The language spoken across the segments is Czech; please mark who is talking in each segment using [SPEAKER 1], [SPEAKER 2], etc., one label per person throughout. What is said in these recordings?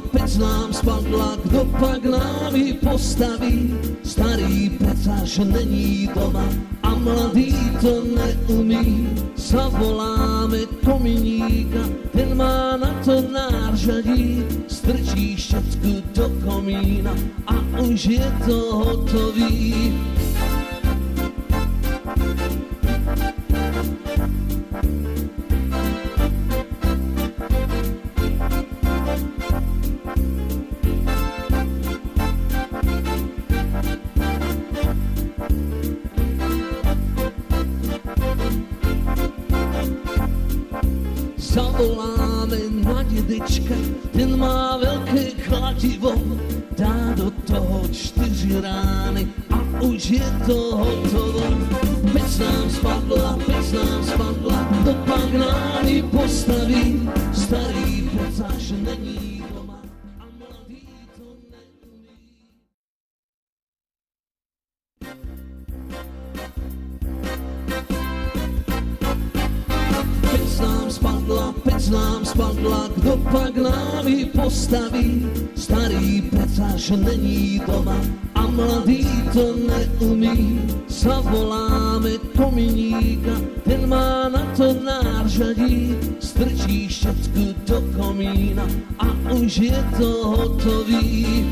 [SPEAKER 1] pec nám spadla, kdo pak nám ji postaví? Starý pecař není doma a mladý to neumí. Zavoláme kominíka, ten má na to nářadí. Strčí štětku do komína a už je to hotový. Zavoláme na dědečka, ten má velké kladivo, dá do toho 4 rány a už je to hotovo. Pec nám spadla, kdo pak nám ji postaví? Starý pecař není doma a mladý to neumí. Pec nám spadla, kdo pak nám ji postaví? Starý pecař není doma a mladý to neumí. Zavoláme kominíka, ten má na to nářadí. Strčí štětku do komína a už je to hotový.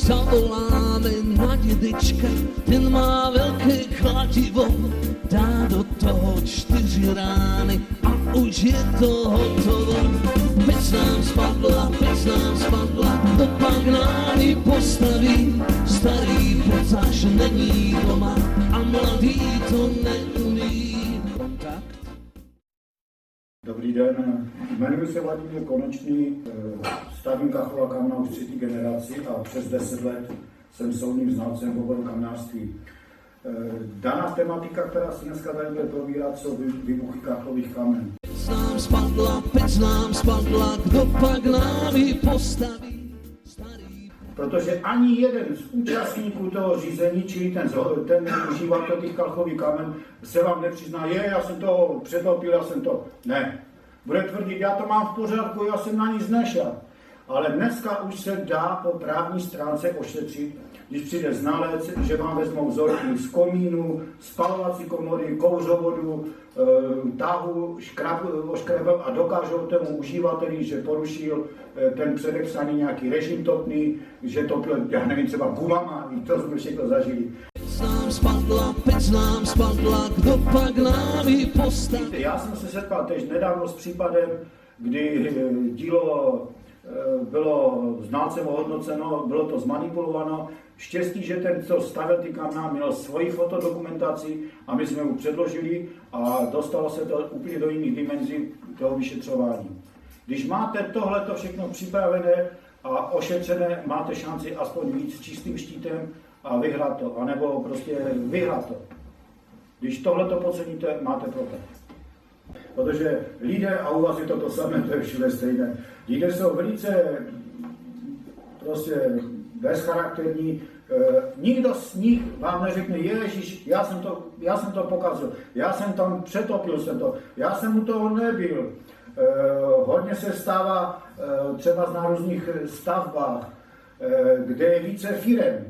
[SPEAKER 1] Zavoláme na dědečka, ten má velké kladivo, dá do toho 4 rány a už je to hotovo. Pec nám spadla, kdo pak nám ji postaví? Starý pecař není doma a mladý to neumí. Kontakt.
[SPEAKER 2] Dobrý den, jmenuji se Vladimír Konečný, stavím kachlová kamna už 3. generaci a přes 10 let jsem soudním znalcem v oboru kamnářství. Daná tematika, která se dneska tady bude probírat, jsou výbuchy kachlových kamen.
[SPEAKER 1] Pec nám spadla, kdo pak nám ji postaví?
[SPEAKER 2] Protože ani jeden z účastníků toho řízení, čili ten uživatel těch kachlových kamen, se vám nepřizná, já jsem to přetopil, já jsem to... Ne. Bude tvrdit, já to mám v pořádku, já jsem na nic nešel. Ale dneska už se dá po právní stránce ošetřit, když přijde znalec, že vám vezmou vzorky z komínu, spalovací komory, kouřovodu, tahu, oškrabel a dokážou tomu uživateli, že porušil ten předepsaný nějaký režim topný, že topil, já nevím, třeba gumama, to jsme všechno zažili.
[SPEAKER 1] Pec nám spadla, kdo pak nám ji postaví?
[SPEAKER 2] Já jsem se setkal teď nedávno s případem, kdy dílo bylo znalcem ohodnoceno, bylo to zmanipulováno. Štěstí, že ten, co stavil ty kamna, měl svoji fotodokumentaci a my jsme mu předložili a dostalo se to úplně do jiných dimenzí toho vyšetřování. Když máte tohleto všechno připravené a ošetřené, máte šanci aspoň víc s čistým štítem a vyhrát to, anebo prostě vyhrát to. Když tohleto podceníte, máte problém. Protože lidé, a u vás je to samé, to je všude stejné, lidé jsou velice prostě bezcharakterní, nikdo z nich vám neřekne, Ježíš, já jsem to pokazil, já jsem tam přetopil jsem to, já jsem u toho nebyl. Hodně se stává třeba na různých stavbách, kde je více firem.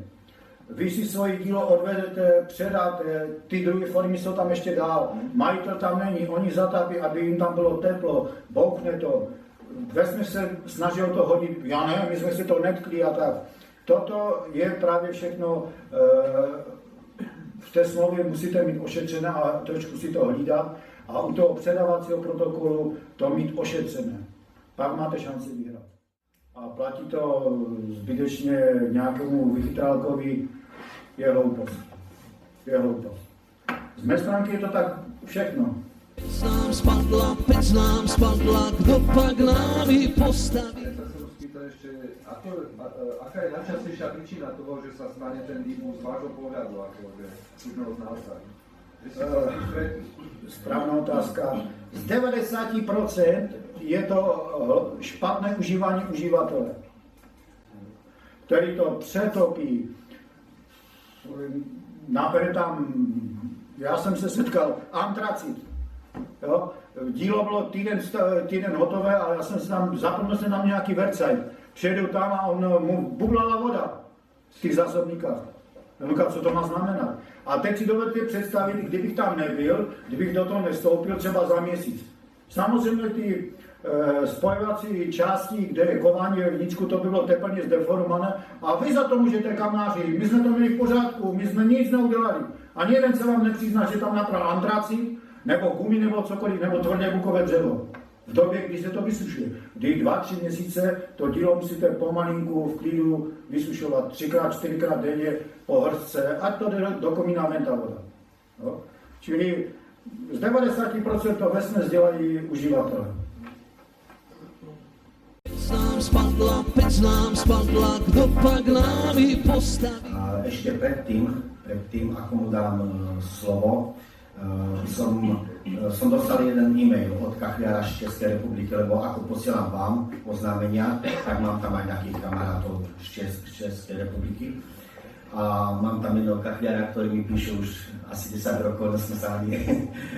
[SPEAKER 2] Vy si svoje dílo odvedete, předáte, ty druhé formy jsou tam ještě dál, majitel tam není, oni zatápí, aby jim tam bylo teplo, bouchne to. Vesměs se snaží o to hodit, já nevím, my jsme si to netkli a tak. Toto je právě všechno, v té smlouvě musíte mít ošetřené a trošku si to hlídat a u toho předávacího protokolu to mít ošetřené. Pak máte šanci vyhrát. A platí to zbytečně nějakému vychytrálkovi, je hloupost. Je hloupost. Z mé stránky je to tak všechno.
[SPEAKER 1] Pec nám spadla, kdo pak nám ji postaví?
[SPEAKER 3] Aká je najčastejšia príčina toho, že sa stane ten výbuch z vášho pohľadu, akože súdneho znalca?
[SPEAKER 2] Správná otázka. Z 90% je to špatné užívání uživatele, který to přetopí. Nabere tam, já jsem se setkal, antracit. Jo? Dílo bylo týden hotové, ale já jsem se tam, zapomněl jsem tam nějaký website. Přijedu tam a mu bublala voda v těch zásobníkách. Říkám, co to má znamenat. A teď si dovedete představit, kdybych tam nebyl, kdybych do toho nestoupil třeba za měsíc. Samozřejmě ty spojovací části, kde je kování ve vnitřku, to by bylo teplně zdeformované. A vy za to můžete, kamaráři, my jsme to měli v pořádku, my jsme nic neudělali. Ani jeden se vám nepřizná, že tam napral antracit, nebo gumy, nebo cokoliv, nebo tvrdé bukové dřevo. V době, kdy se to vysušuje. Kdy 2-3 měsíce to dílo musíte pomalinku v klidu vysušovat 3x, 4x denně po hrstce, ať to jde do komína ven ta voda. No? Čili z 90% to vesměs dělají uživatelé.
[SPEAKER 1] Pec nám spadla, kdo pak nám ji postaví.
[SPEAKER 3] A ešte predtým, ako mu dám slovo, som dostal jeden e-mail od kachliara z Českej republiky, lebo ako posielam vám oznámenia, tak mám tam aj nejakých kamarátov z Českej republiky. A mám tam jedného kachliara, ktorý mi píše už asi 10 rokov, no sme sa ani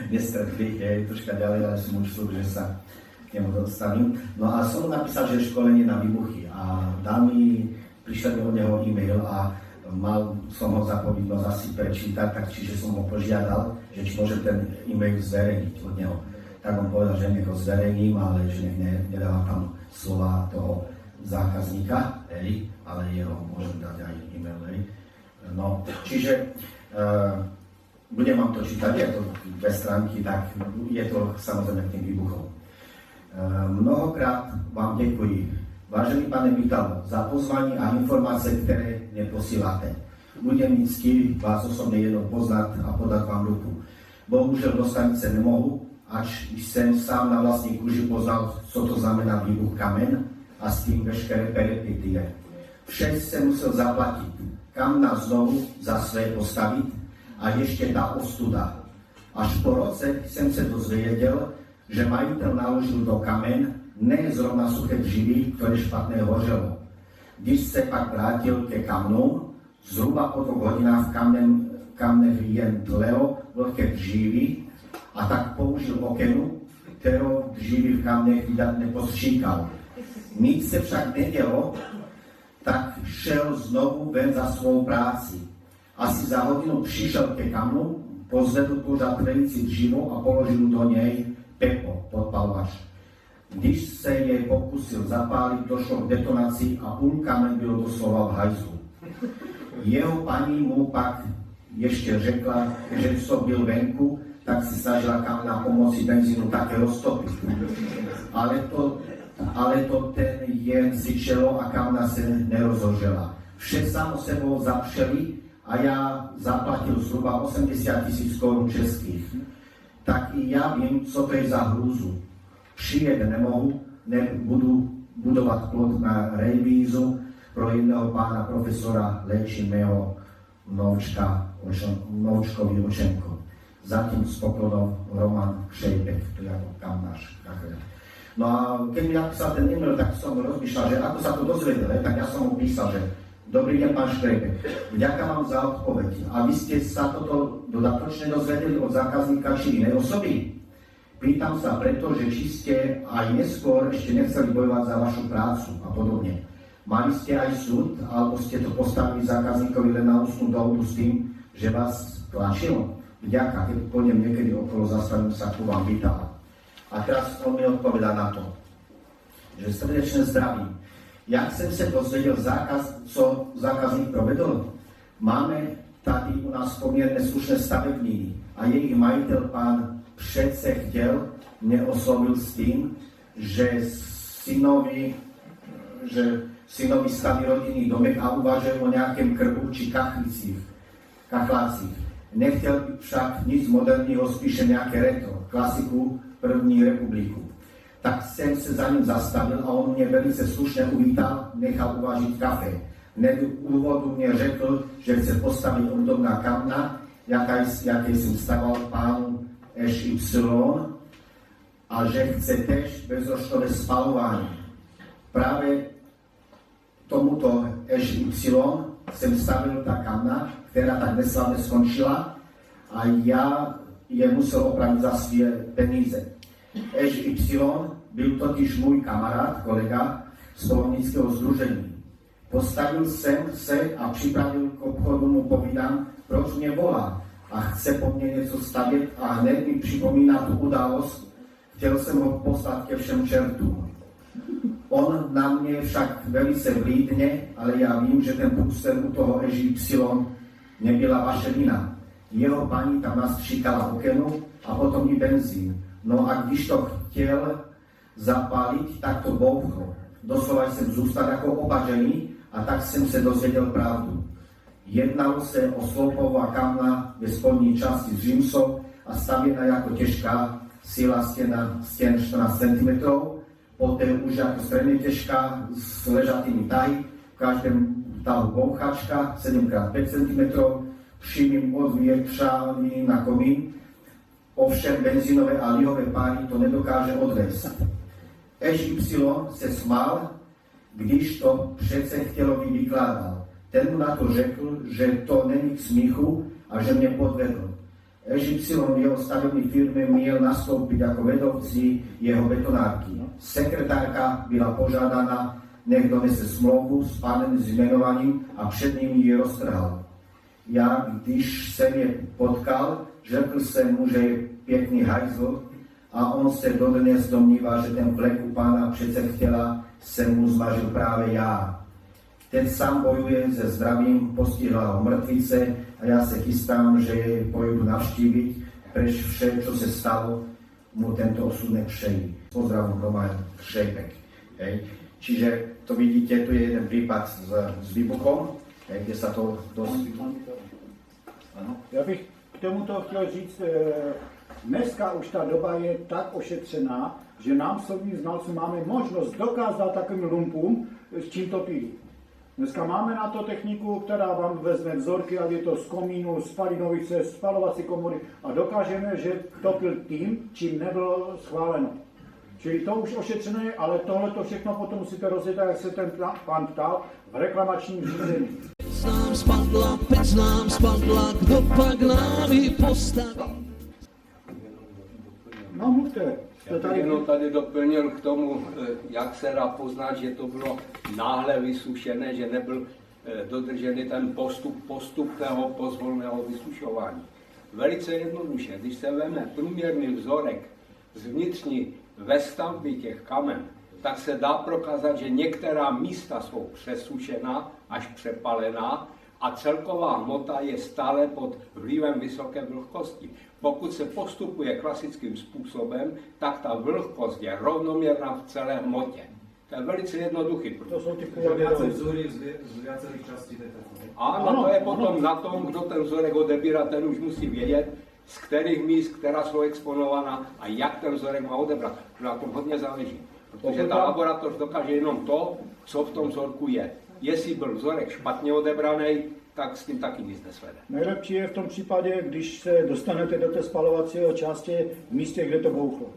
[SPEAKER 3] nestretli, je troška ďalej, ale som už slúb, že sa k nemu dostavím. No a som mu napísal, že školenie na výbuchy a prišiel mi od neho e-mail a mal som ho za povinnosť asi prečítať, tak čiže som ho požiadal, že či môže ten e-mail zverejniť od neho. Tak on povedal, že nech ho zverejním, ale že nech nedávam tam slova toho zákazníka, ale jeho môžem dať aj e-mail. No, čiže budem vám to čítať, je to 2 stránky, tak je to samozrejme k tým výbuchom. Mnohokrát vám děkuji, vážený pane Vitalo, za pozvání a informace, které mě posíláte. Budem mít cti vás osobně jednou poznat a podat vám ruku. Bohužel dostavit se nemohu, ač jsem sám na vlastní kůži poznal, co to znamená výbuch kamen a s tím veškeré peripetie. Vše jsem musel zaplatit, kamna znovu za své postavit a ještě ta ostuda. Až po roce jsem se dozvěděl, že majitel naložil do kamen ne zrovna suché dřívy, které špatné hořelo. Když se pak vrátil ke kamnu, zhruba po 2 hodinách v kamnech jen tlelo vlhké dřívy a tak použil okenu, kterou dřívy v kamnech vydat nepostříkal. Nic se však nedělo, tak šel znovu ven za svou práci. Asi za hodinu přišel ke kamnu, pozvedl pořád tlející dřivo a položil do něj pepo, podpalovač. Když se jej pokusil zapálit, došlo k detonaci a půl kamen byl doslova v hajzlu. Jeho paní mu pak ještě řekla, že co byl venku, tak si snažila kamna pomocí benzínu také roztopit. Ale to ten jen syčelo a kamna se nerozhořela. Vše samo sebou zapřeli a já zaplatil zhruba 80 000 korun českých. Tak i já vím, co to je za hrůzu. Přijet nemohu, nebudu budovat plot na revízu pro jedného pána profesora, léčí mého vnoučkovi Očenko. Zatím s poklonou Roman Kšejpek, to je ako kamnář. No a keď mi napísal ten e-mail, tak som rozmýšľal, že ako sa to dozvedel, tak ja som mu písal, že dobrý deň, pán Škrejpek, vďaka vám za odpoveď. A vy ste sa toto dodatočne dozvedeli od zákazníka či inej osoby? Pýtam sa preto, že či ste aj neskôr ešte nechceli bojovať za vašu prácu a podobne. Mali ste aj súd, alebo ste to postavili zákazníkovi len na ústnu dohodu s tým, že vás tlačilo? Vďaka, keď pôjdem niekedy okolo, zastavím sa ku vám Vitala. A teraz on mi odpovedá na to, že srdečne zdravím. Jak jsem se dozvěděl co zákazník provedl? Máme tady u nás poměrně slušné stavebníky a jejich majitel pán přece chtěl, mě oslovil s tím, že synovi staví rodinný domek a uvažují o nějakém krbu či kachlácích. Nechtěl by však nic moderního, spíše nějaké retro, klasiku první republiku. Tak jsem se za ním zastavil a on mě velice slušně uvítal, nechal uvažit kafe. Hned v úvodu mě řekl, že chce postavit obdobná kamna, jaké jsem staval pán SY, a že chce tež bezroštové spalování. Právě tomuto SY jsem stavil ta kamna, která tak neslavně skončila a já je musel opravit za své peníze. SY byl totiž můj kamarád, kolega z polovnického sdružení. Postavil jsem se a připravil k obchodu, mu povídám, proč mě volá a chce po mně něco stavět a hned mi připomíná tu událost. Chtěl jsem ho poslat ke všem čertům. On na mě však velice vlídně, ale já vím, že ten průser u toho SY nebyla vaše vina. Jeho paní tam nastříkala okenu a potom i benzín. No a když to chtěl zapálit, tak to bouchlo. Doslova jsem zůstal jako opažený a tak jsem se dozvěděl pravdu. Jednalo se o sloupová kamna ve spodní části s římsou a stavěna jako těžká síla stěn 14 cm, poté už jako středně těžká s ležatými tahy, v každém tahu bouchačka 7x5 cm, přímým odvětřáním na komín. Ovšem benzínové a lihové páry to nedokáže odvést. SY se smál, když to přece chtělovi vykládal. Ten mu na to řekl, že to není k smíchu a že mě podvedl. SY jeho stavební firmy měl nastoupit jako vedoucí jeho betonárky. Sekretárka byla požádána, nech donese smlouvu s pánem s jmenovaním a před ním ji roztrhal. Já, když jsem je potkal, řekl jsem mu, že je pěkný hajzl a on se dodnes domnívá, že ten flek u pána přece chtěla, jsem mu zmažil právě já. Teď sám bojuje se zdravím, postihla ho mrtvice a já se chystám, že jej pojedu navštívit, prež vše, co se stalo, mu tento osud nepřejí. Pozdravím Roman Šejpek. Čiže to vidíte, tu je jeden případ s výbuchom, kde se to dost...
[SPEAKER 2] Ano. Já bych k tomuto chtěl říct, dneska už ta doba je tak ošetřená, že nám soudním znalcům máme možnost dokázat takovým lumpům, s čím to pílí. Dneska máme na to techniku, která vám vezme vzorky, ať je to z komínu, z palinovice, z spalovací komory a dokážeme, že topil tím, čím nebylo schváleno. Čili to už ošetřené, ale tohle to všechno potom musíte rozjet, jak se ten pán ptal, v reklamačním řízení.
[SPEAKER 1] Pec nám spadla, kdo pak nám ji postaví?
[SPEAKER 2] No mluvte.
[SPEAKER 4] Já bych jenom tady doplnil k tomu, jak se dá poznat, že to bylo náhle vysušené, že nebyl dodržený ten postup postupného pozvolného vysušování. Velice jednoduše, když se veme průměrný vzorek z vnitřní vestavby těch kamen, tak se dá prokázat, že některá místa jsou přesušená až přepalená a celková hmota je stále pod vlivem vysoké vlhkosti. Pokud se postupuje klasickým způsobem, tak ta vlhkost je rovnoměrná v celé hmotě. To je velice jednoduchý.
[SPEAKER 2] To jsou ty
[SPEAKER 5] vzory z viacerých částí té techniky.
[SPEAKER 4] Ano, to je potom na tom, kdo ten vzorek odebírá, ten už musí vědět, z kterých míst, která jsou exponovaná a jak ten vzorek má odebrat. Na tom hodně záleží. Protože ta laboratoř dokáže jenom to, co v tom vzorku je. Jestli byl vzorek špatně odebraný, tak s tím taky nic nesvede.
[SPEAKER 2] Nejlepší je v tom případě, když se dostanete do té spalovacího části v místě, kde to bouchlo.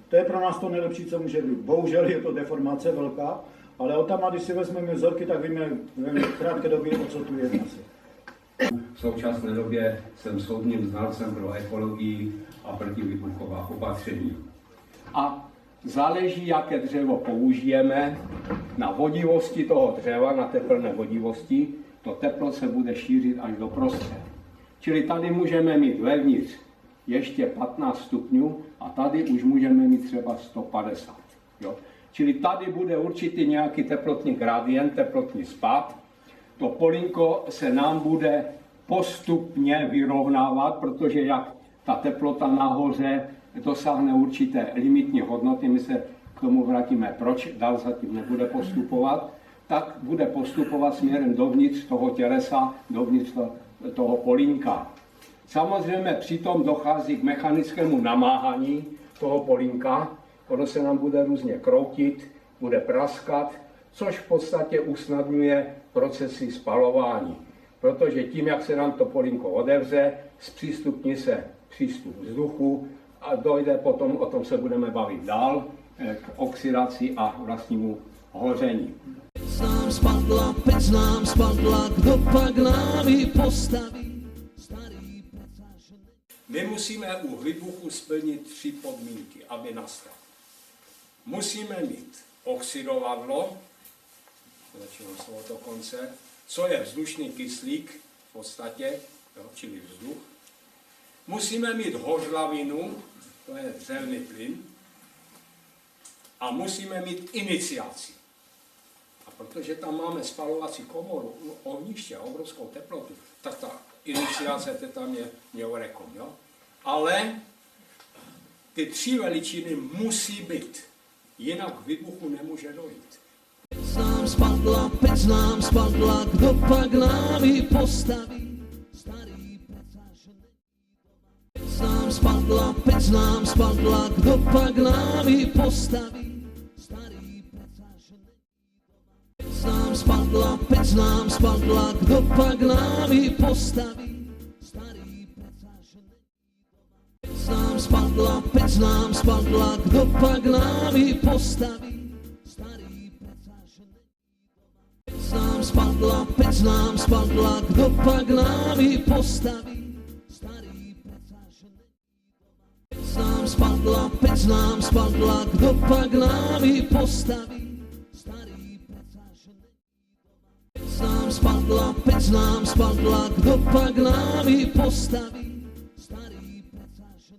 [SPEAKER 2] To je pro nás to nejlepší, co může být. Bohužel je to deformace velká, ale o tam, když si vezmeme vzorky, tak víme v krátké době, o co tu jedná se.
[SPEAKER 4] V současné době jsem soudním znalcem pro ekologii a protivýbuchová opatření. A záleží, jaké dřevo použijeme, na vodivosti toho dřeva, na teplné vodivosti, to teplo se bude šířit až do prostřed. Čili tady můžeme mít vevnitř ještě 15 stupňů a tady už můžeme mít třeba 150. Jo? Čili tady bude určitý nějaký teplotní gradient, teplotní spad. To polínko se nám bude postupně vyrovnávat, protože jak ta teplota nahoře dosáhne určité limitní hodnoty, my se k tomu vrátíme, proč dál zatím nebude postupovat, tak bude postupovat směrem dovnitř toho tělesa, dovnitř toho polínka. Samozřejmě přitom dochází k mechanickému namáhání toho polínka, ono se nám bude různě kroutit, bude praskat, což v podstatě usnadňuje procesy spalování. protože tím, jak se nám to polínko otevře, zpřístupní se přístup vzduchu a dojde potom, o tom se budeme bavit dál, k oxidaci a vlastnímu hoření.
[SPEAKER 1] Pec nám spadla, kdo pak nám ji postaví? Starý pecáš.
[SPEAKER 4] My musíme u výbuchu splnit 3 podmínky, aby nastal. Musíme mít oxidovadlo, začínám z tohoto konce, co je vzdušný kyslík v podstatě, jo, čili vzduch. Musíme mít hořlavinu, to je dřevný plyn, a musíme mít iniciaci. A protože tam máme spalovací komoru, ohniště, obrovskou teplotu, tak ta iniciace tam je neurekom, jo? Ale ty 3 veličiny musí být, jinak k výbuchu nemůže dojít.
[SPEAKER 1] Pec nám spadla, kdo pak nám ji postaví? Starý pecáš. Pec nám spadla, kdo pak nám ji postaví? Starý pecáš. Pec nám spadla, kdo pak nám ji postaví? Starý pecáš. Pec nám spadla, kdo pak nám ji postaví? Starý pecáš. Pec nám spadla, kdo pak nám ji postaví? Starý pecáš. Pec nám spadla, kdo pak nám ji postaví? Starý pecáš. Pec nám spadla, kdo pak nám ji postaví? Starý pecáš.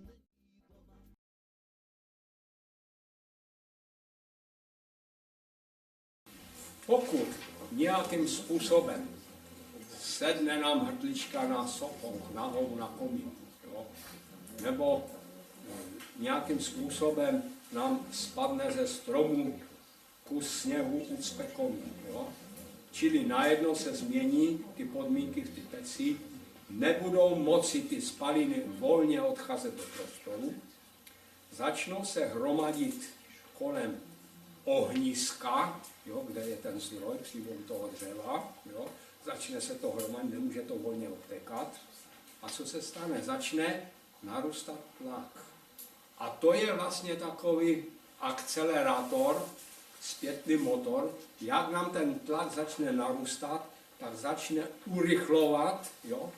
[SPEAKER 4] Pokud nějakým způsobem sedne nám hrdlička na sokol, nahou na komín, jo? Nebo nějakým způsobem nám spadne ze stromu kus sněhu, ucpe komín, jo? Čili najednou se změní ty podmínky v ty peci, nebudou moci ty spaliny volně odcházet do prostoru, začnou se hromadit kolem ohniska, jo, kde je ten zdroj přívodu toho dřeva, jo, začne se to hromadit, nemůže to volně odtékat. A co se stane? Začne narůstat tlak. A to je vlastně takový akcelerátor, zpětný motor, jak nám ten tlak začne narůstat, tak začne urychlovat, jo,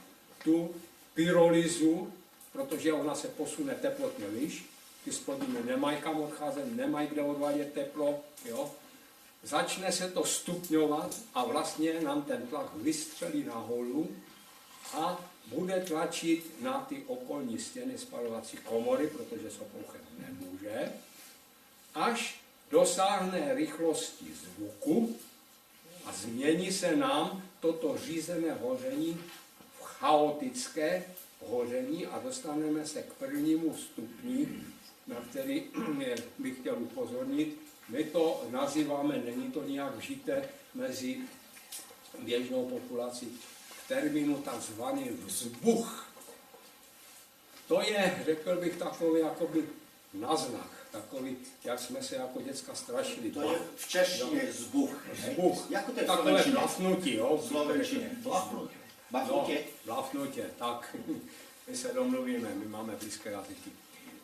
[SPEAKER 4] tu pyrolyzu, protože ona se posune teplotně výš, ty spodiny nemají kam odcházet, nemají kde odvádět teplo, jo. Začne se to stupňovat a vlastně nám ten tlak vystřelí nahoru a bude tlačit na ty okolní stěny spalovací komory, protože s opouchem nemůže, až dosáhne rychlosti zvuku a změní se nám toto řízené hoření v chaotické hoření a dostaneme se k prvnímu stupni, na který bych chtěl upozornit. My to nazýváme, není to nějak vžité mezi běžnou populací, k termínu takzvaný vzbuch. To je, řekl bych, takový jakoby náznak, takový, jak jsme se jako děcka strašili.
[SPEAKER 3] To je v češtině zbuch.
[SPEAKER 4] Zbuch.
[SPEAKER 3] Jak to je v
[SPEAKER 4] takové
[SPEAKER 3] slovenčině?
[SPEAKER 4] blafnutí, jo.
[SPEAKER 3] V slovenčině. Blafnutí.
[SPEAKER 4] No, blafnutě, tak. My se domluvíme, my máme blízké jazyky.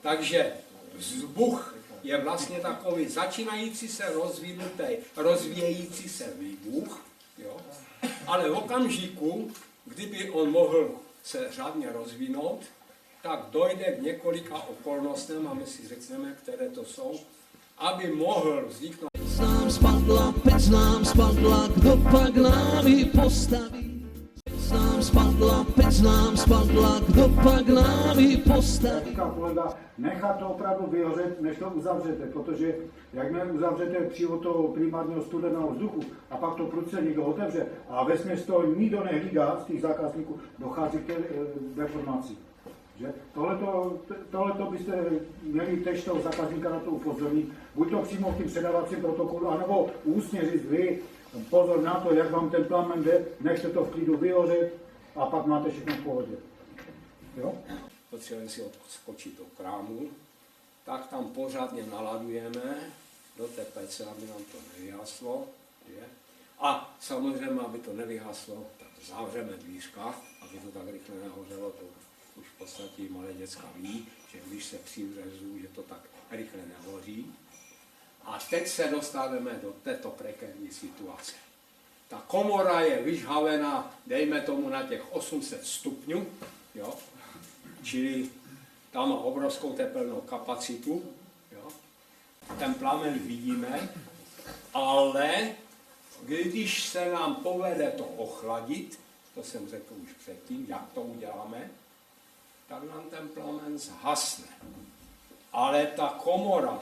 [SPEAKER 4] Takže vzbuch je vlastně takový začínající se rozvíjející se výbuch, jo? Ale v okamžiku, kdyby on mohl se řádně rozvinout, tak dojde k několika okolnostem a my si řekneme, které to jsou, aby mohl vzniknout.
[SPEAKER 1] Pec nám spadla, kdo pak nám ji postaví? Pec nám spadla, kdo pak nám ji postaví?
[SPEAKER 2] Říká kolega, nechat to opravdu vyhořet, než to uzavřete, protože jakmile uzavřete přívod toho primárního studeného vzduchu a pak to prudce někdo otevře a vesměs to nikdo nehlídá z těch zákazníků, dochází k té deformaci. Že? Tohleto byste měli tež toho zákazníka na to upozornit, buď to přímo v tím předávacím protokolu, anebo ústně říct vy, pozor na to, jak vám ten plamen jde, nechte to v klidu vyhořet a pak máte všechno v pohodě. Jo?
[SPEAKER 4] Potřebujeme si odskočit do krámu, tak tam pořádně naladujeme do té pece, aby nám to nevyhaslo. Je? A samozřejmě, aby to nevyhaslo, tak zavřeme dvířka, aby to tak rychle nehořelo, to už v podstatě malé děcka ví, že když se přivřezu, že to tak rychle nehoří. A teď se dostaneme do této prekérní situace. Ta komora je vyžhavena, dejme tomu, na těch 800 stupňů, jo? Čili tam má obrovskou tepelnou kapacitu. Jo? Ten plamen vidíme, ale když se nám povede to ochladit, to jsem řekl už předtím, jak to uděláme, tak nám ten plamen zhasne. Ale ta komora,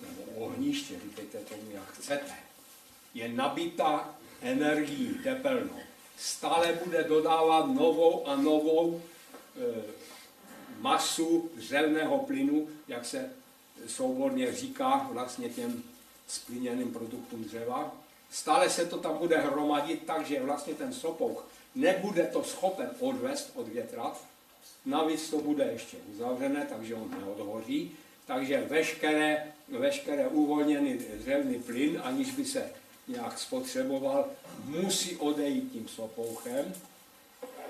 [SPEAKER 4] nebo ohniště, říkejte tomu, jak chcete, je nabitá energií tepelnou. Stále bude dodávat novou a novou masu dřevného plynu, jak se souborně říká vlastně těm splyněným produktům dřeva. Stále se to tam bude hromadit, takže vlastně ten sopouch nebude to schopen odvést od větra. Navíc to bude ještě uzavřené, takže on neodhoří. Takže veškeré uvolněný dřevný plyn, aniž by se nějak spotřeboval, musí odejít tím sopouchem.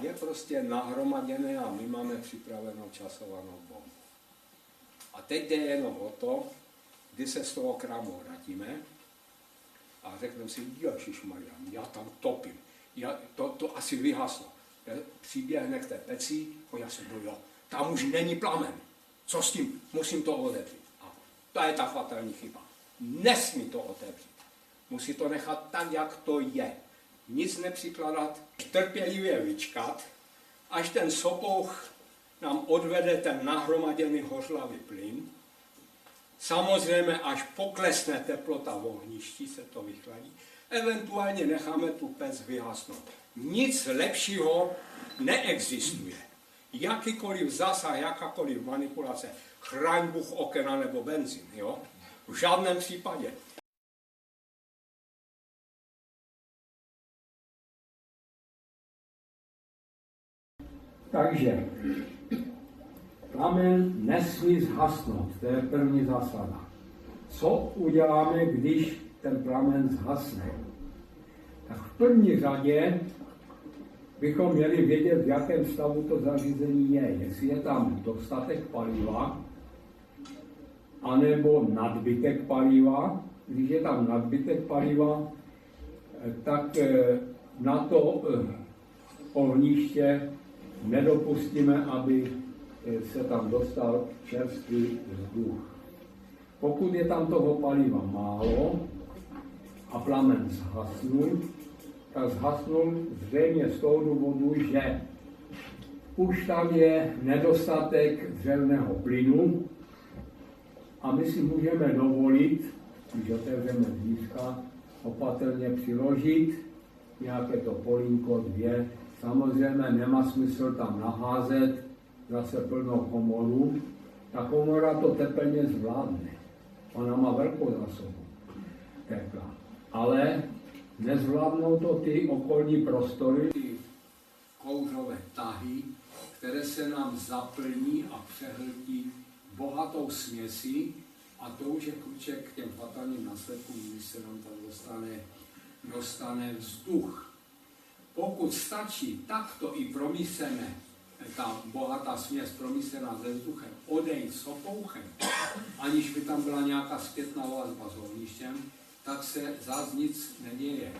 [SPEAKER 4] Je prostě nahromaděné a my máme připravenou časovanou bombu. A teď jde jenom o to, kdy se z toho krámu vrátíme a řekneme si, ježišmarja, já tam topím, to asi vyhaslo. Přiběhne k té peci, já se boju, jo, tam už není plamen. Co s tím? Musím to otevřít. A to je ta fatální chyba. Nesmí to otevřít. Musí to nechat tak, jak to je. Nic nepřikladat, trpělivě vyčkat, až ten sopouch nám odvede ten nahromaděný hořlavý plyn. Samozřejmě, až poklesne teplota v ohništi, se to vychladí. Eventuálně necháme tu pec vyhasnout. Nic lepšího neexistuje. Jakýkoliv zásah, jakákoliv manipulace, chraň Bůh okena nebo benzín, jo? V žádném případě. Takže plamen nesmí zhasnout, to je první zásada. Co uděláme, když ten plamen zhasne? Tak v první řadě bychom měli vědět, v jakém stavu to zařízení je. Jestli je tam dostatek paliva, anebo nadbytek paliva. Když je tam nadbytek paliva, tak na to ohniště nedopustíme, aby se tam dostal čerstvý vzduch. Pokud je tam toho paliva málo a plamen zhasnul, tak zhasnul zřejmě z toho důvodu, že už tam je nedostatek dřevného plynu a my si můžeme dovolit, když otevřeme dvířka, opatrně přiložit nějaké to polínko, 2. Samozřejmě nemá smysl tam naházet zase plnou komoru. Ta komora to tepelně zvládne. Ona má velkou zásobu tepla. Ale nezvládnou to ty okolní prostory, ty kouřové tahy, které se nám zaplní a přehltí bohatou směsí, a to už je klíček k těm fatálním následkům, když se nám tam dostane vzduch. Pokud stačí takto i promísené, ta bohatá směs promísená se vzduchem, odejít sopouchem, aniž by tam byla nějaká zpětná vazba s ohništěm, tak se zás nic neděje.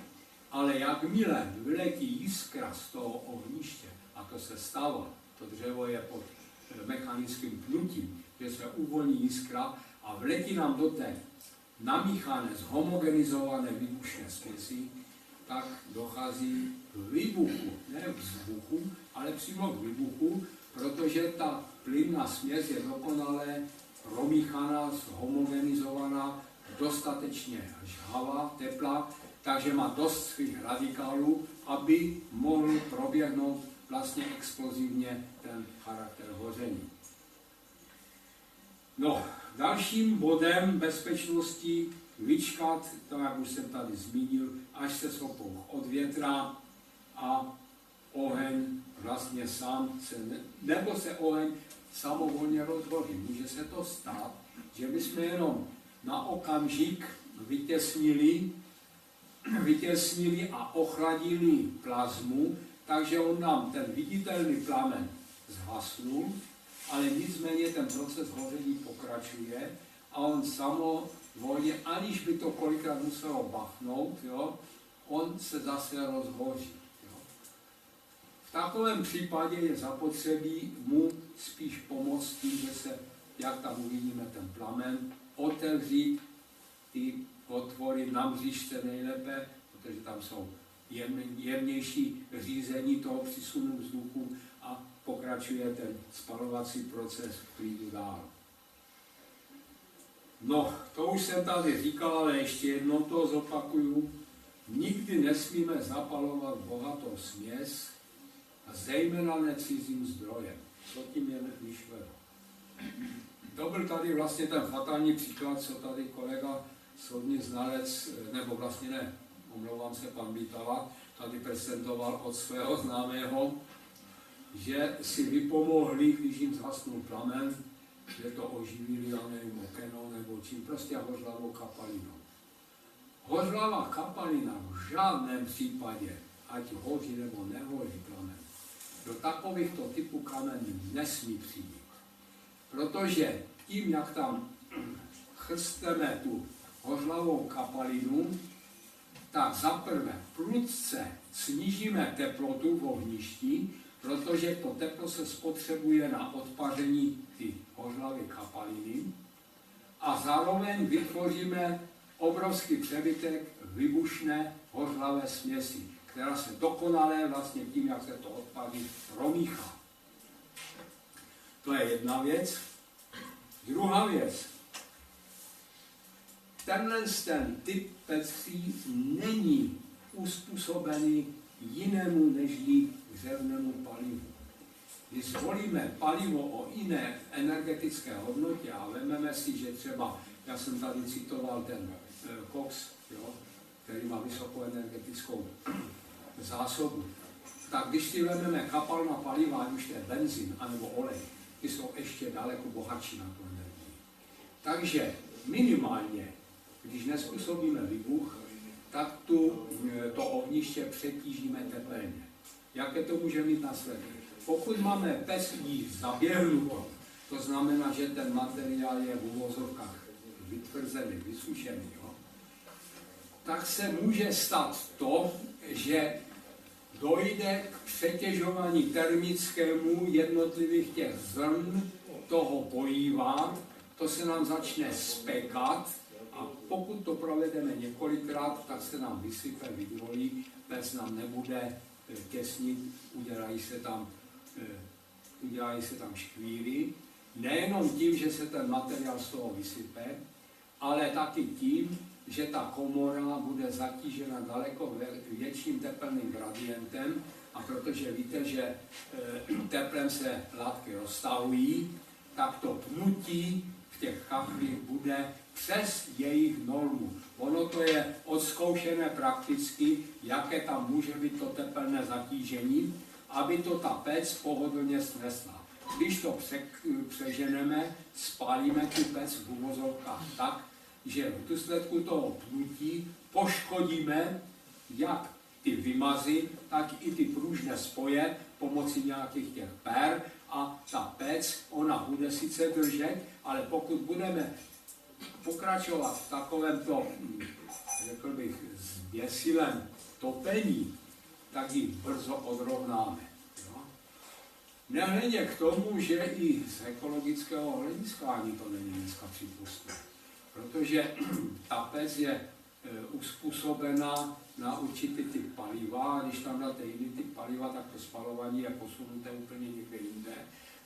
[SPEAKER 4] Ale jakmile vyletí jiskra z toho ohniště, a to se stává, to dřevo je pod mechanickým pnutím, že se uvolní jiskra a vletí nám do té namíchané, zhomogenizované výbušné směsi, tak dochází k výbuchu, ne k vzbuchu, ale přímo k výbuchu, protože ta plynná směs je dokonale promíchaná, zhomogenizovaná, dostatečně žhavá, teplá, takže má dost svých radikálů, aby mohl proběhnout vlastně explozivně ten charakter hoření. No, dalším bodem bezpečnosti vyčkat, to jak už jsem tady zmínil, až se sopouch odvětrá a oheň vlastně sám nebo se oheň samovolně rozhoří. Může se to stát, že bychom jenom na okamžik vytěsnili a ochladili plazmu, takže on nám ten viditelný plamen zhasnul, ale nicméně ten proces hoření pokračuje a on samovolně, aniž by to kolikrát muselo bachnout, jo, on se zase rozhoří. Jo. V takovém případě je zapotřebí mu spíš pomoct tím, že se, jak tam uvidíme ten plamen, otevřít ty otvory na mřížce nejlépe, protože tam jsou jemnější řízení toho přísunu vzduchu a pokračuje ten spalovací proces v klidu dál. No, to už jsem tady říkal, ale ještě jednou to zopakuju. Nikdy nesmíme zapalovat bohatou směs, a zejména ne cizím zdrojem. Co tím je myšleno? To byl tady vlastně ten fatální příklad, co tady kolega soudní znalec, nebo vlastně ne, omlouvám se, pan Bitala, tady prezentoval od svého známého, že si vypomohli, když jim zhasnul plamen, že to oživili, já nevím, okenou nebo čím, prostě hořlavou kapalinou. Hořlavá kapalina v žádném případě, ať hoří nebo nehoří plamen, do takovýchto typů kamenů nesmí přijít. Protože tím, jak tam chrsteme tu hořlavou kapalinu, tak zaprvé prudce snížíme teplotu v ohništi, protože to teplo se spotřebuje na odpaření ty hořlavé kapaliny a zároveň vytvoříme obrovský přebytek vybušné hořlavé směsi, která se dokonale vlastně tím, jak se to odpaří, promíchá. To je jedna věc. Druhá věc. Ten typ pecí není uspůsobený jinému než dřevnému palivu. Když zvolíme palivo o jiné energetické hodnotě a vezmeme si, že třeba, já jsem tady citoval ten koks, jo, který má vysokou energetickou zásobu, tak když si vezmeme kapalná paliva, ať už to je benzín anebo olej, ty jsou ještě daleko bohatší na tu energii. Takže minimálně, když nezpůsobíme výbuch, tak to ohniště přetížíme tepelně. Jaké to může mít následky? Pokud máme pec již zaběhnuto, to znamená, že ten materiál je v uvozovkách vytvrzený, vysušený, jo? Tak se může stát to, že dojde k přetěžování termickému jednotlivých těch zrn toho pojíva, to se nám začne spekat a pokud to provedeme několikrát, tak se nám vysype, vydvojí, pec nám nebude těsnit, udělají se tam škvíry. Nejenom tím, že se ten materiál z toho vysype, ale taky tím, že ta komora bude zatížena daleko větším teplným gradientem a protože víte, že teplem se látky roztahují, tak to pnutí v těch kachlích bude přes jejich normu. Ono to je odzkoušené prakticky, jaké tam může být to tepelné zatížení, aby to ta pec pohodlně snesla. Když to přeženeme, spálíme tu pec v uvozovkách tak, že v důsledku toho pnutí poškodíme jak ty vymazy, tak i ty pružné spoje pomocí nějakých těch per a ta pec, ona bude sice držet, ale pokud budeme pokračovat v takovémto, řekl bych, zběsilém topení, tak ji brzo odrovnáme. Nehledě k tomu, že i z ekologického hlediska ani to není dneska přípustné. Protože ta pec je uspůsobena na určitý typ paliva, a když tam dáte jiný typ paliva, tak to spalování je posunuté úplně někde jinde.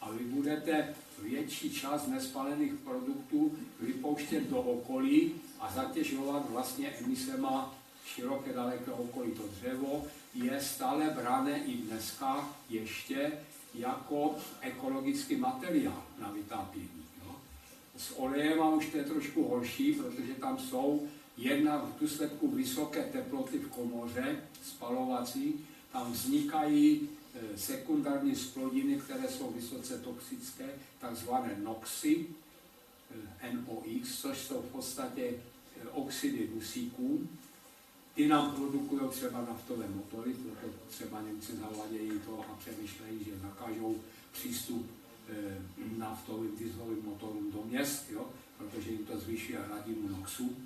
[SPEAKER 4] A vy budete větší část nespalených produktů vypouštět do okolí a zatěžovat vlastně emisema široké daleké okolí. To dřevo je stále brané i dneska ještě jako ekologický materiál na vytápění. No. S olejem a už to je trošku horší, protože tam jsou jednak v důsledku vysoké teploty v komoře spalovací, tam vznikají sekundární splodiny, které jsou vysoce toxické, takzvané NOxy, NOx, což jsou v podstatě oxidy dusíků. Ty nám produkují třeba naftové motory, proto třeba Němci zavádějí to a přemýšlejí, že zakážou přístup naftovým dieselovým motorům do měst, jo, protože jim to zvýší hladinu NOxu.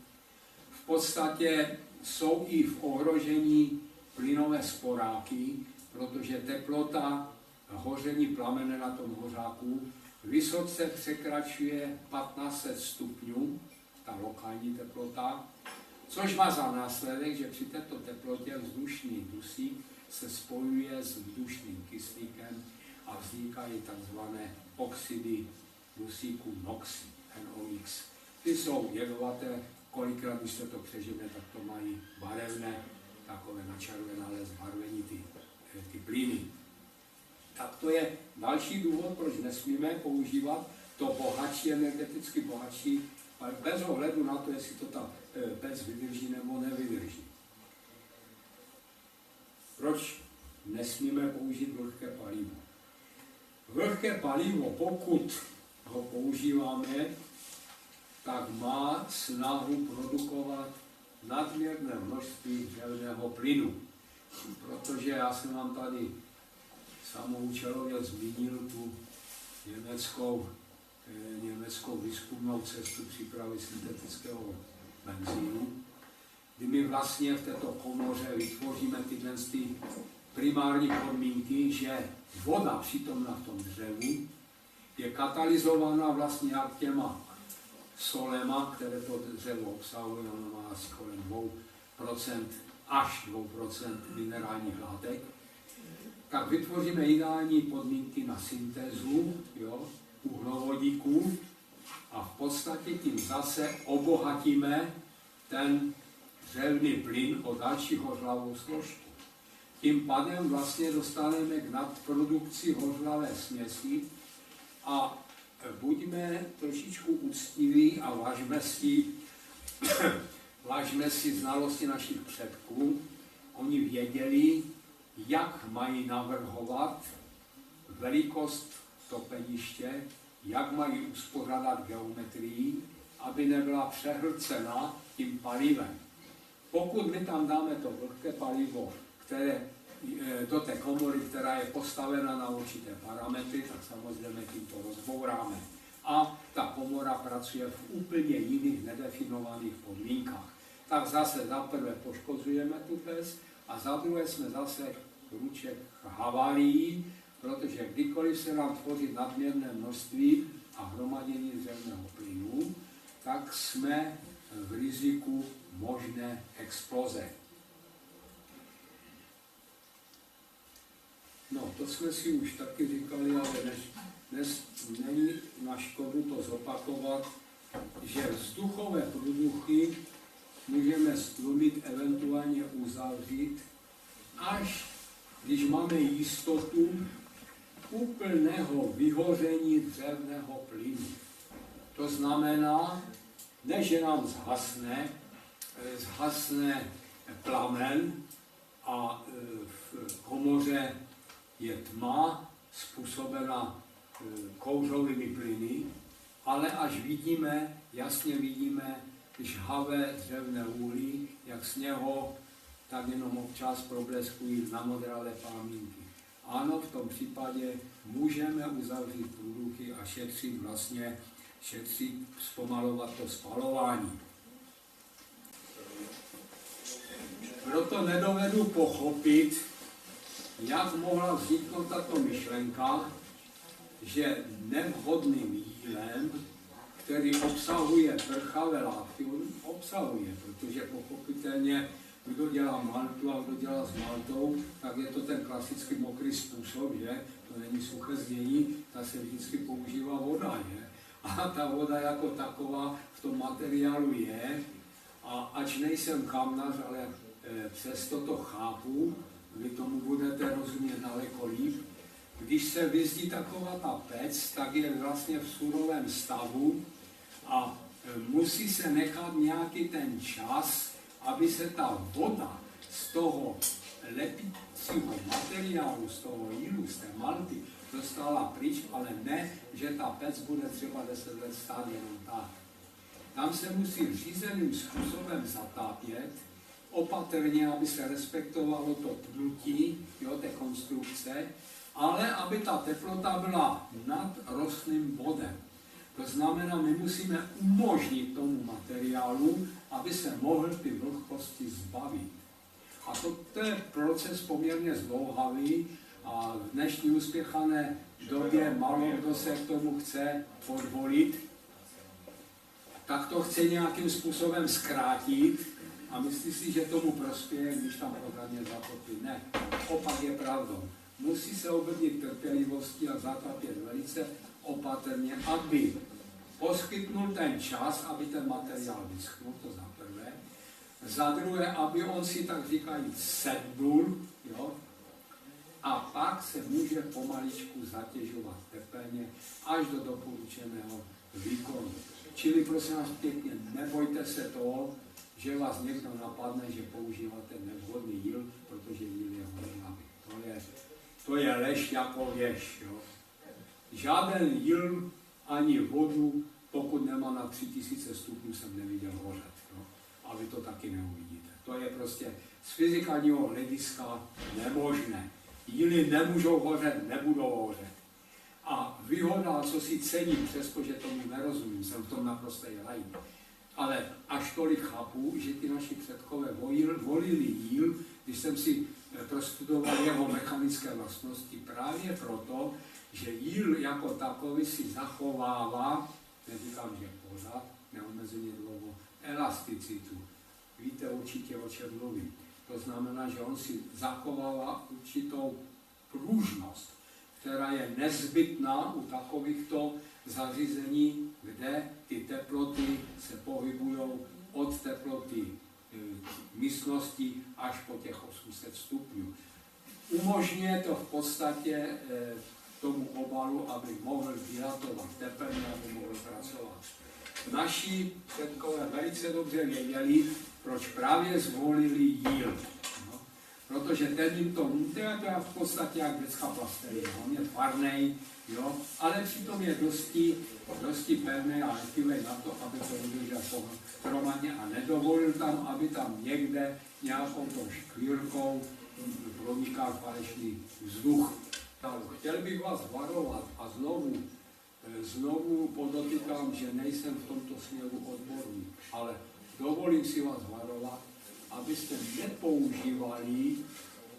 [SPEAKER 4] V podstatě jsou i v ohrožení plynové sporáky, protože teplota hoření plamene na tom hořáku vysoce překračuje 1500 stupňů, ta lokální teplota, což má za následek, že při této teplotě vzdušný dusík se spojuje s vzdušným kyslíkem a vznikají tzv. Oxidy dusíku NOx, NOx. Ty jsou jedovaté, kolikrát, když se to přežene, tak to mají barevné, takové načervenalé zbarvení ty plyny. Tak to je další důvod, proč nesmíme používat to bohatší, energeticky bohatší, ale bez ohledu na to, jestli to ta pec vydrží nebo nevydrží. Proč nesmíme použít vlhké palivo? Vlhké palivo, pokud ho používáme, tak má snahu produkovat nadměrné množství dřevného plynu. Protože já jsem vám tady samoučelově zmínil tu německou výzkumnou cestu přípravy syntetického benzínu, kdy my vlastně v této komoře vytvoříme tyhle primární podmínky, že voda přítomná v tom dřevu je katalyzována vlastně jak těma solema, které to dřevo obsahuje, ono má asi kolem 2% až 2% minerálních látek, tak vytvoříme ideální podmínky na syntézu, jo, uhlovodíků a v podstatě tím zase obohatíme ten dřevný plyn o další hořlavou složku. Tím pádem vlastně dostaneme k nadprodukci hořlavé směsi a buďme trošičku úctiví a vážme si znalosti našich předků. Oni věděli, jak mají navrhovat velikost topeniště, jak mají uspořádat geometrii, aby nebyla přehlcena tím palivem. Pokud my tam dáme to vlhké palivo, které do té komory, která je postavena na určité parametry, tak samozřejmě tím to rozbouráme. A ta komora pracuje v úplně jiných nedefinovaných podmínkách. Tak zase za prvé poškozujeme tu pec a za druhé jsme zase ruček havárií, protože kdykoliv se nám tvoří nadměrné množství a hromadění dřevného plynu, tak jsme v riziku možné exploze. No, to jsme si už taky říkali, ale dnes není na škodu to zopakovat, že vzduchové průduchy můžeme stlumit, eventuálně uzavřít, až když máme jistotu úplného vyhoření dřevného plynu. To znamená, ne, že nám zhasne plamen a v komoře je tma způsobena kouřovými plyny, ale až jasně vidíme žhavé dřevné úhly, jak z něho tak jenom občas probleskují namodralé plamínky. Ano, v tom případě můžeme uzavřít průduchy a šetřit, zpomalovat to spalování. Proto nedovedu pochopit, jak mohla vzniknout tato myšlenka, že nevhodným jídlem, který obsahuje prchavé látky, obsahuje, protože pochopitelně, kdo dělá maltu a kdo dělá s maltou, tak je to ten klasický mokrý způsob, že? To není suché znění, ta se vždycky používá voda, že? A ta voda jako taková v tom materiálu je, a ač nejsem kamnař, ale přesto to chápu, vy tomu budete rozumět daleko líp. Když se vyzdí taková ta pec, tak je vlastně v surovém stavu a musí se nechat nějaký ten čas, aby se ta voda z toho lepícího materiálu, z toho jílu, z té malty, dostala pryč, ale ne, že ta pec bude třeba 10 let stát jenom tak. Tam se musí řízeným způsobem zatápět,
[SPEAKER 6] opatrně, aby se respektovalo to pnutí, jo, té konstrukce, ale aby ta teplota byla nad rostným bodem. To znamená, my musíme umožnit tomu materiálu, aby se mohl ty vlhkosti zbavit. A to je proces poměrně zdlouhavý a v dnešní uspěchané době málo kdo se k tomu chce podvolit, tak to chce nějakým způsobem zkrátit a myslí si, že tomu prospěje, když tam program je zatopí. Ne, opak je pravdou. Musí se obrnit trpělivostí a zatopit velice opatrně, aby poskytnul ten čas, aby ten materiál vyschnul, to za prvé. Za druhé, aby on si tak říkajíc sednul, jo? A pak se může pomaličku zatěžovat tepelně až do doporučeného výkonu. Čili prosím vás pěkně, nebojte se toho, že vás někdo napadne, že používáte nevhodný jíl, protože jíl je hodný. To je lež jako věž. Jo? Žádný jíl ani vodu, pokud nemá na 3000 stupňů, jsem neviděl hořet. Jo? A vy to taky neuvidíte. To je prostě z fyzikálního hlediska nemožné. Jíly nemůžou hořet, nebudou hořet. A výhoda, co si cením, přestože tomu nerozumím, jsem v tom naprostý laik, ale až tolik chápu, že ty naši předkové volili jíl, když jsem si prostudoval jeho mechanické vlastnosti, právě proto, že jíl jako takový si zachovává, neříkám, že pořád, neomezeně dlouho, elasticitu. Víte určitě, o čem mluvím. To znamená, že on si zachovává určitou pružnost, která je nezbytná u takovýchto zařízení, kde ty teploty se pohybují od teploty místnosti až po těch 800 stupňů. Umožňuje to v podstatě tomu obalu, aby mohl dilatovat tepelně, aby mohl pracovat. Naši předkové velice dobře věděli, proč právě zvolili jíl. No, protože ten jim to je v podstatě jak dětská plastelina. On je tvarnej, jo, ale přitom je dosti pevný a letivý na to, aby to udržel pohromadě a nedovolil tam, aby tam někde nějakou tou škvírkou pronikal falešný vzduch. Chtěl bych vás varovat a znovu podotýkám, že nejsem v tomto směru odborník, ale dovolím si vás varovat, abyste nepoužívali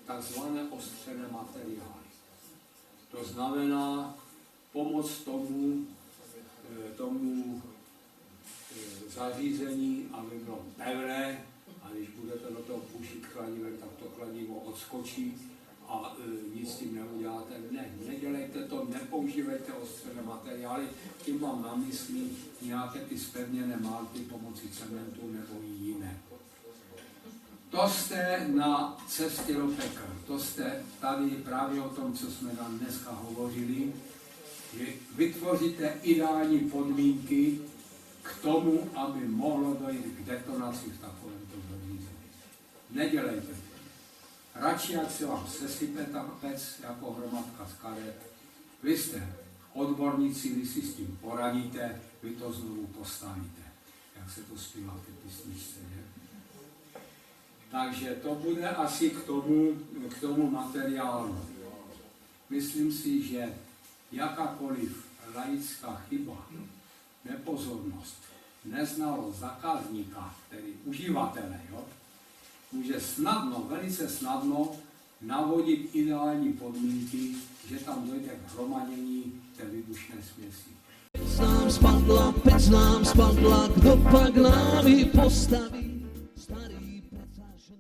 [SPEAKER 6] takzvané ostřené materiály. To znamená pomoc tomu zařízení, aby bylo pevné, a když budete do toho pušit kladivem, tak to kladivo odskočí a nic s tím neuděláte. Ne, nedělejte to, nepoužívejte ostřené materiály, tím mám na mysli nějaké ty zpevněné malty pomocí cementu nebo i jiné. To jste na cestě do pekel, to jste tady právě o tom, co jsme tam dneska hovořili, že vytvoříte ideální podmínky k tomu, aby mohlo dojít k detonaci v takovémto zařízení. Nedělejte to. Radši, ať se vám sesype ta pec jako hromadka z karet. Vy jste odborníci, vy si s tím poradíte, vy to znovu postavíte. Jak se to zpívá v té písničce, že? Takže to bude asi k tomu materiálu. Myslím si, že jakákoliv laická chyba, nepozornost, neznalost zákazníka, tedy uživatele, jo, může snadno, velice snadno navodit ideální podmínky, že tam dojde k hromadění té výbušné směsi.
[SPEAKER 1] Pec nám spadla, kdo pak nám ji postaví? Starý pecáš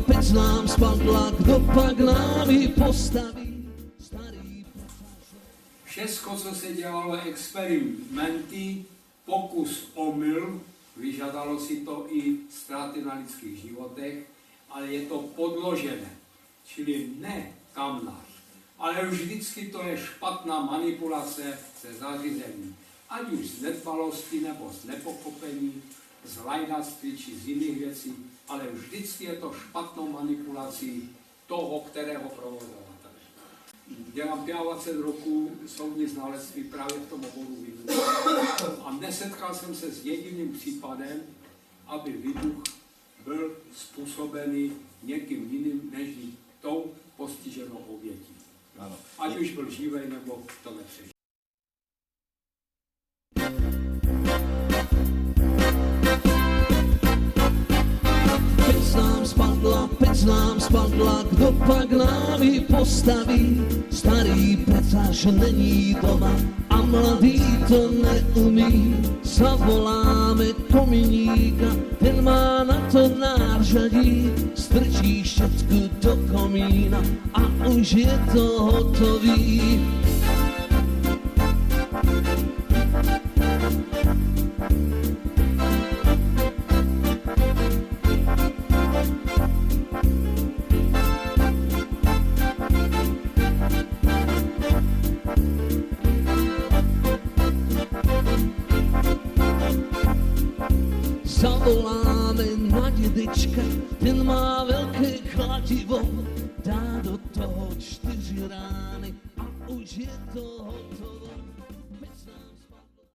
[SPEAKER 1] pec nám spadla, kdo pak nám ji postaví? Starý pecáš.
[SPEAKER 6] Všecko, co se dělalo, experimenty, pokus, omyl, vyžadalo si to i ztráty na lidských životech, ale je to podložené, čili ne kamnář, ale už vždycky to je špatná manipulace se zařízením. Ať už z nedbalosti nebo z nepochopení, z lajdáctví či z jiných věcí, ale vždycky je to špatnou manipulací toho, kterého provozovatele. Dělám 25 roků soudní znalectví právě v tom oboru výbuchu. A nesetkal jsem se s jediným případem, aby výbuch byl způsobený někým jiným než tou postiženou obětí. Ať už byl živej, nebo to nepřežil.
[SPEAKER 1] Pec nám spadla, kdo pak nám ji postaví? Starý pecař není doma a mladý to neumí. Zavoláme kominíka, ten má na to nářadí. Strčí štětku do komína a už je to hotový. Zavoláme na dědečka, ten má velké kladivo, dá do toho 4 rány a už je to hotovo.